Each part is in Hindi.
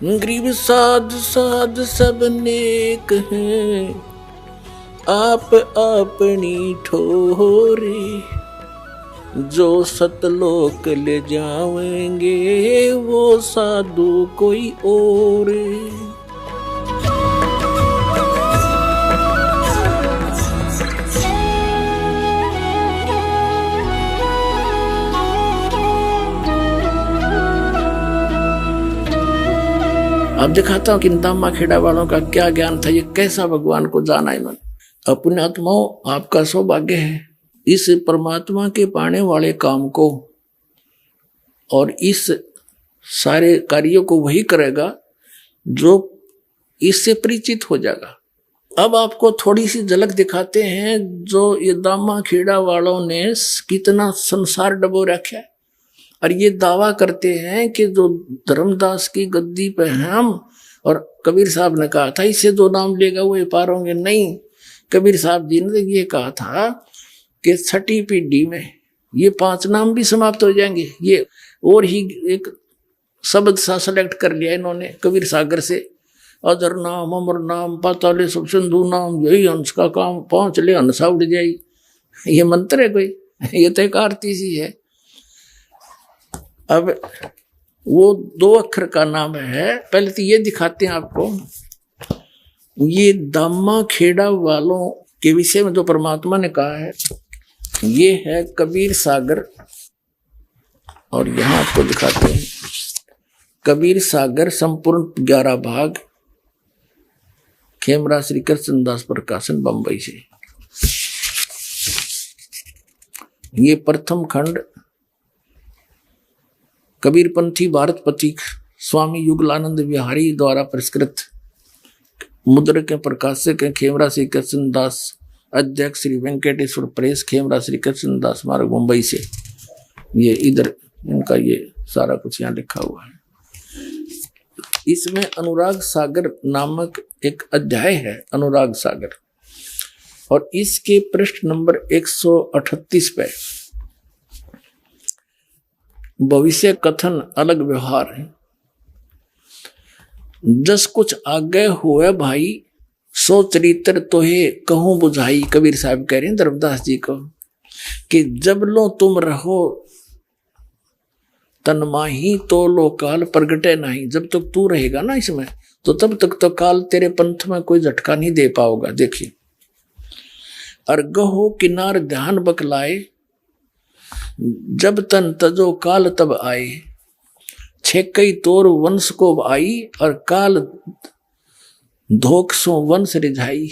गरीब साध साध सब नेक हैं, आप अपनी ठोरे, जो सतलोक ले जाएंगे वो साधु कोई और। अब दिखाता हूं कि दामा खेड़ा वालों का क्या ज्ञान था, ये कैसा भगवान को जाना इन्होंने। अपने आत्माओं, आपका सौभाग्य है इस परमात्मा के पाने वाले काम को, और इस सारे कार्यों को वही करेगा जो इससे परिचित हो जाएगा। अब आपको थोड़ी सी झलक दिखाते हैं जो ये दामा खेड़ा वालों ने कितना संसार डबो रखा है, और ये दावा करते हैं कि जो धर्मदास की गद्दी पे हम, और कबीर साहब ने कहा था इससे जो नाम लेगा वो पार होंगे। नहीं, कबीर साहब जी ने ये कहा था कि छठी पीढ़ी में ये 5 नाम भी समाप्त हो जाएंगे। ये और ही एक शब्द सा सेलेक्ट कर लिया इन्होंने कबीर सागर से, अजर नाम, अमर नाम, पाताले सब सिंधु नाम, यही हंस का काम, 5 ले हंसा उड़ जाई। ये मंत्र है कोई? ये तो एक आरती सी है। अब वो 2 अक्षर का नाम है। पहले तो ये दिखाते हैं आपको, ये दामा खेड़ा वालों के विषय में जो परमात्मा ने कहा है, ये है कबीर सागर। और यहां आपको दिखाते हैं कबीर सागर संपूर्ण 11 भाग, खेमरा श्री कृष्णदास प्रकाशन बंबई से। ये प्रथम खंड कबीरपंथी भारत पथिक स्वामी युगलानंद विहारी द्वारा परिष्कृत मुद्रक के प्रकाशक खेमरा श्री कृष्णदास, अध्यक्ष श्री वेंकटेश्वर प्रेस, खेमरा श्री कृष्णदास मार्ग मुंबई से। ये इधर इनका ये सारा कुछ यहाँ लिखा हुआ है। इसमें अनुराग सागर नामक एक अध्याय है, अनुराग सागर, और इसके पृष्ठ नंबर 138 पे भविष्य कथन अलग व्यवहार है। जस कुछ आगे हुए भाई, सो चरित्र तोहे कहूं बुझाई। कबीर साहब कह रहे हैं धर्मदास जी को कि जब लो तुम रहो तन माही, तो लो काल प्रगटे नहीं। जब तक तू रहेगा ना इसमें, तो तब तक तो काल तेरे पंथ में कोई झटका नहीं दे पाओगा। देखिए, अर्गहो किनार ध्यान बकलाए, जब तन तजो काल तब आए। छेकई तोर वंश को आई, और काल धोख सो वंश रिझाई।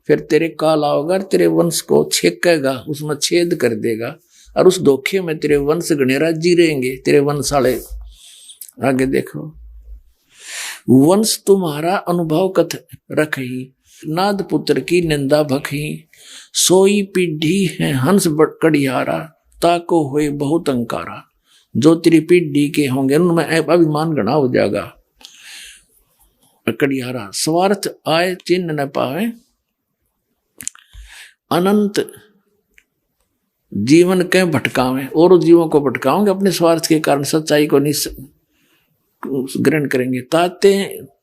फिर तेरे काल आओगा, तेरे वंश को छेकेगा, उसमें छेद कर देगा, और उस धोखे में तेरे वंश गणेरा जी रहेंगे, तेरे वंशाले। आगे देखो, वंश तुम्हारा अनुभव कथ रखही, नाद पुत्र की निंदा भखही। सोई पीढ़ी है हंस कड़ियारा, ताको हुए बहुत अंकारा। जो तेरी पीढ़ी के होंगे उनमें अभिमान घना हो जाएगा। कड़ियारा, स्वार्थ आए चिन्ह न पावे, अनंत जीवन के भटकावे। और जीवों को भटकाओगे अपने स्वार्थ के कारण, सच्चाई को नहीं ग्रहण करेंगे। ताते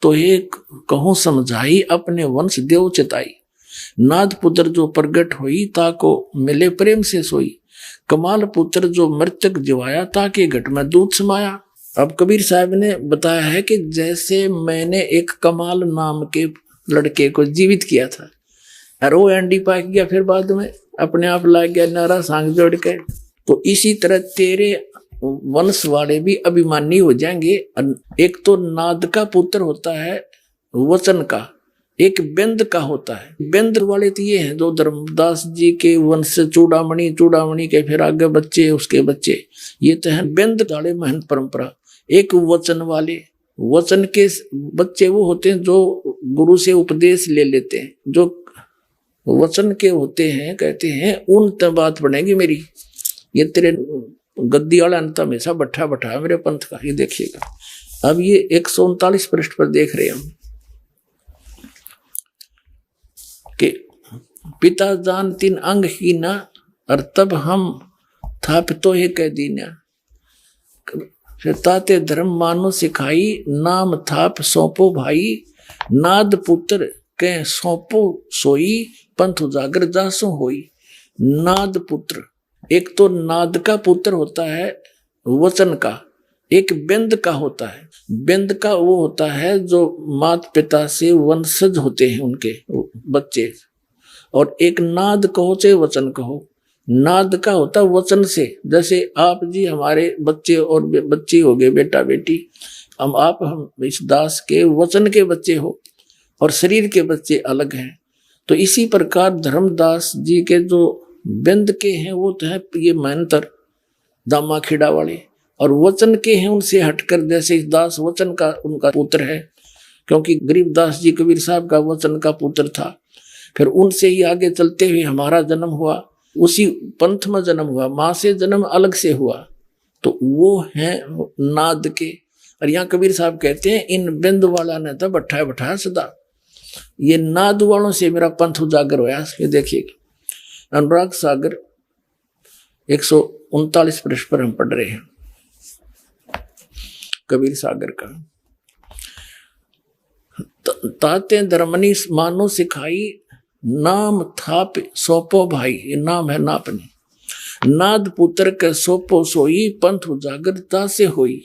तो ये कहूं समझाई, अपने वंश देव चिताई। नाद पुत्र जो प्रगट हुई, ताको मिले प्रेम से सोई। कमाल पुत्र जो मृतक जिवाया, ताके घट में दूध समाया। अब कबीर साहब ने बताया है कि जैसे मैंने एक कमाल नाम के लड़के को जीवित किया था, और वो एंडी पाक गया, फिर बाद में अपने आप ला गया नारा सांग जोड़ के, तो इसी तरह तेरे वंश वाले भी अभिमानी हो जाएंगे। एक तो नाद का पुत्र होता है वचन का, एक बेंद का होता है। बेंद वाले तो ये हैं जो धर्मदास जी के वंश से चूड़ामणि, चूड़ामणि के फिर आगे बच्चे, उसके बच्चे, ये तो है बेंद वाले महंत परंपरा। एक वचन वाले, वचन के बच्चे वो होते हैं जो गुरु से उपदेश ले लेते हैं, जो वचन के होते हैं, कहते हैं उन तब बात बनेगी मेरी। ये तेरे गद्दी वाला अंत हमेशा बैठा बैठा मेरे पंथ का। ये देखिएगा, अब ये 139 पृष्ठ पर देख रहे हैं हम कि पिता जान 3 अंग ही ना, और तब हम थापितो हे कह दीना। फिर ताते धर्म मानो सिखाई, नाम थाप सौंपो भाई, नाद पुत्र के सौंपो सोई, पंथ उजागर जासो होई। नाद पुत्र, एक तो नाद का पुत्र होता है वचन का, एक बिंद का होता है। बिंद का वो होता है जो माता पिता से वंशज होते हैं उनके बच्चे, और एक नाद कहो चाहे वचन कहो, नाद का होता वचन से। जैसे आप जी हमारे बच्चे और बच्ची हो गए, बेटा बेटी, हम इस दास के वचन के बच्चे हो और शरीर के बच्चे अलग हैं। तो इसी प्रकार धर्मदास जी के जो बिंद के हैं वो तो है ये महंतर दामा खेड़ा वाले, और वचन के हैं उनसे हटकर जैसे इस दास वचन का उनका पुत्र है, क्योंकि गरीबदास जी कबीर साहब का वचन का पुत्र था। फिर उनसे ही आगे चलते हुए हमारा जन्म हुआ, उसी पंथ में जन्म हुआ, माँ से जन्म अलग से हुआ, तो वो है नाद के। और यहाँ कबीर साहब कहते हैं इन बिंद वाला ने तो बैठाया बैठाया सदा, ये नाद वालों से मेरा पंथ उजागर होया। ये देखिए अनुराग सागर 139 पृष्ठ पर हम पढ़ रहे हैं कबीर सागर का। ताते धर्मनी मानो सिखाई, नाम थाप सौंपो भाई, ये नाम है नापनी, नाद पुत्र के सौंपो सोई, पंथ उजागरता से होई।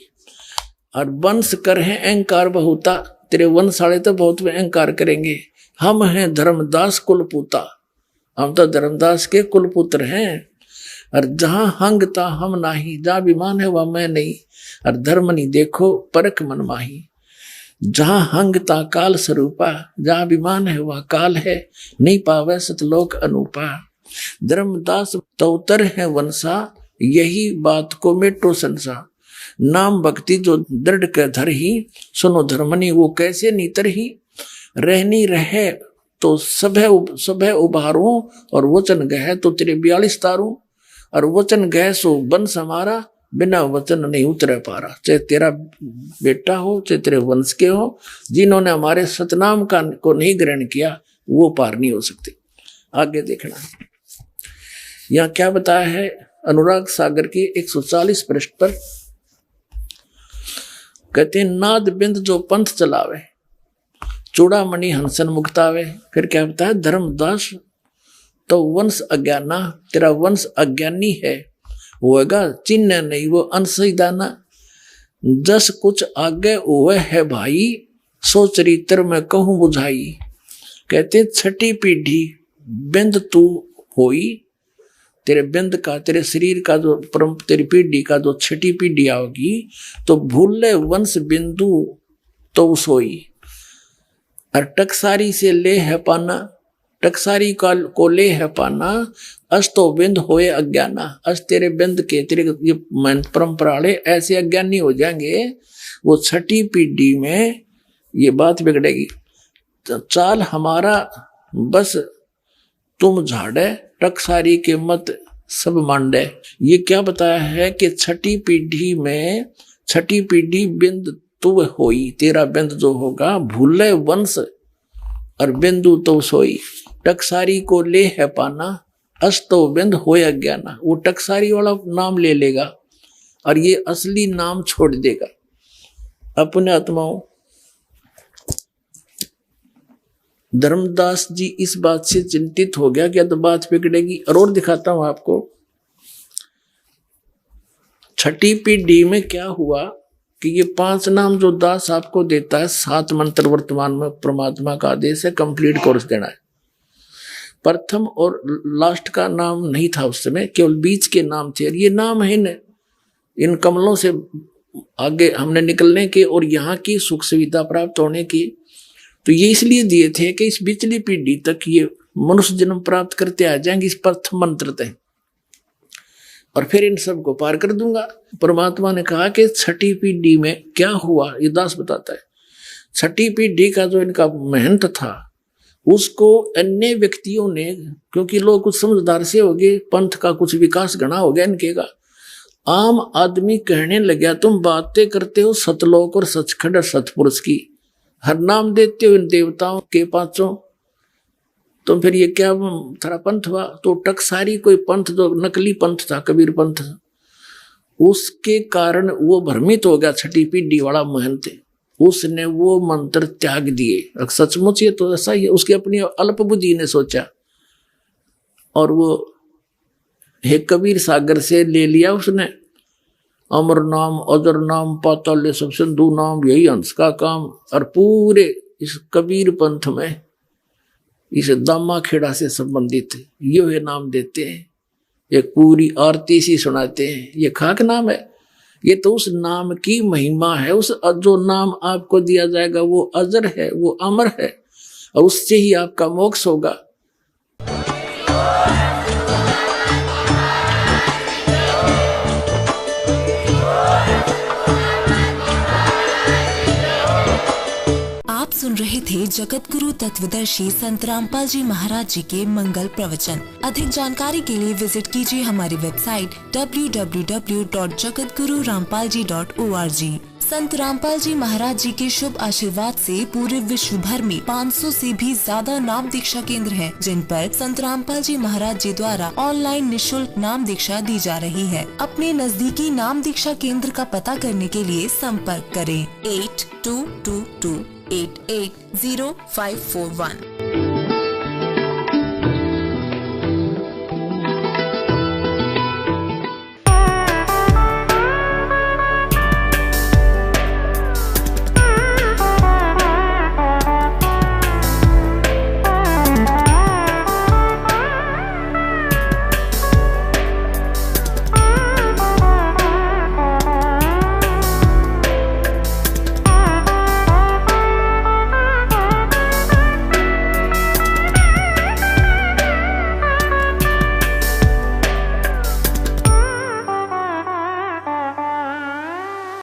और वंश कर है अहंकार बहुता, तेरे वंश वाले तो बहुत अहंकार करेंगे। हम हैं धर्मदास कुलपुता, हम तो धर्मदास के कुलपुत्र हैं। और जहां हंगता हम नाही, जहां विमान है वह मैं नहीं, और धर्म नहीं देखो परख मन माही। जहां हंगता काल स्वरूपा, जहां विमान है वह काल है, नहीं पावे सतलोक अनूपा। धर्मदास तौतर है वंशा, यही बात को मेटो संसा। नाम भक्ति जो दृढ़ के धर ही, सुनो धर्मनी वो कैसे नीतर ही। रहनी रहे तो सभे उभारूं, और वचन गह तो तेरे 42 तारूं। और वचन गह सो वंश हमारा, बिना वचन नहीं उतरे पारा। चाहे तेरा बेटा हो चाहे तेरे वंश के हो, जिन्होंने हमारे सतनाम का को नहीं ग्रहण किया वो पार नहीं हो सकते। आगे देखना यहाँ क्या बताया है अनुराग सागर की 140 पृष्ठ पर। कहते नाद बिंद जो पंथ चलावे, चूड़ामणि हंसन मुक्तावे। फिर क्या बताया धर्मदास तो वंश अज्ञाना, तेरा वंश अज्ञानी है, होगा चिन्ह नहीं वो अंशदाना। जस कुछ आगे हुए है भाई, सो चरित्र में कहूं बुझाई। कहते छठी पीढ़ी बिंद तू होई, तेरे बिंद का तेरे शरीर का जो तेरी पीढ़ी का जो छठी पीढ़ी आओगी, तो भूले वंश बिंदु तो सोई। और टकसारी से ले है पाना, टकसारी को ले है पाना, अस तो बिंद होए अज्ञाना। अस तेरे बिंद के तेरे ये परंपरा वाले ऐसे अज्ञानी हो जाएंगे, वो छठी पीढ़ी में ये बात बिगड़ेगी। चाल हमारा बस तुम झाड़े, टकसारी के मत सब मांडे। ये क्या बताया है कि छठी पीढ़ी में, छठी पीढ़ी बिंद तू होई, तेरा बिंद जो होगा भूले वंश और बिंदु तो सोई। टकसारी को ले है पाना, अस्तो बिंद होए अज्ञाना। वो टकसारी वाला नाम ले लेगा और ये असली नाम छोड़ देगा। अपने आत्माओं धर्मदास जी इस बात से चिंतित हो गया कि तो बात बिगड़ेगी। और दिखाता हूं आपको छठी पीढ़ी में क्या हुआ कि ये 5 नाम जो दास आपको देता है, 7 मंत्र वर्तमान में परमात्मा का आदेश है, कंप्लीट कोर्स देना है। प्रथम और लास्ट का नाम नहीं था उस समय, केवल बीच के नाम थे। ये नाम है इन कमलों से आगे हमने निकलने के और यहाँ की सुख सुविधा प्राप्त होने की। तो ये इसलिए दिए थे कि इस बिचली पीढ़ी तक ये मनुष्य जन्म प्राप्त करते आ जाएंगे इस प्रथम मंत्र तक, और फिर इन सब को पार कर दूंगा। परमात्मा ने कहा कि छठी पीढ़ी में क्या हुआ, ये दास बताता है। छठी पीढ़ी का जो इनका महंत था, उसको अन्य व्यक्तियों ने, क्योंकि लोग कुछ समझदार से हो गए, पंथ का कुछ विकास घना हो गया इनके का, आम आदमी कहने लगा तुम बातें करते हो सतलोक और सचखंड और सतपुरुष की, हर नाम देते हो इन देवताओं के 5, तो फिर ये क्या थारा पंथ हुआ। तो टकसारी कोई पंथ जो नकली पंथ था, कबीर पंथ, उसके कारण वो भ्रमित हो गया, छठी पीढ़ी वाला महंत, उसने वो मंत्र त्याग दिए। सचमुच ये तो ऐसा ही है, उसकी अपनी अल्प बुद्धि ने सोचा और वो हे कबीर सागर से ले लिया उसने, अमर नाम, अजर नाम, पाताल सब सिंधु नाम, यही हंस का काम। और पूरे इस कबीर पंथ में इस दामा खेड़ा से संबंधित ये नाम देते हैं, एक पूरी आरती सी सुनाते हैं। ये खाक नाम है, ये तो उस नाम की महिमा है। उस जो नाम आपको दिया जाएगा वो अजर है, वो अमर है, और उससे ही आपका मोक्ष होगा। आप सुन रहे थे जगत गुरु तत्वदर्शी संत रामपाल जी महाराज जी के मंगल प्रवचन। अधिक जानकारी के लिए विजिट कीजिए हमारी वेबसाइट www.jagatgururampalji.org। संत रामपाल जी महाराज जी के शुभ आशीर्वाद से पूरे विश्व भर में 500 से भी ज्यादा नाम दीक्षा केंद्र हैं, जिन पर संत रामपाल जी महाराज जी द्वारा ऑनलाइन निशुल्क नाम दीक्षा दी जा रही है। अपने नजदीकी नाम दीक्षा केंद्र का पता करने के लिए संपर्क करें 8222880541।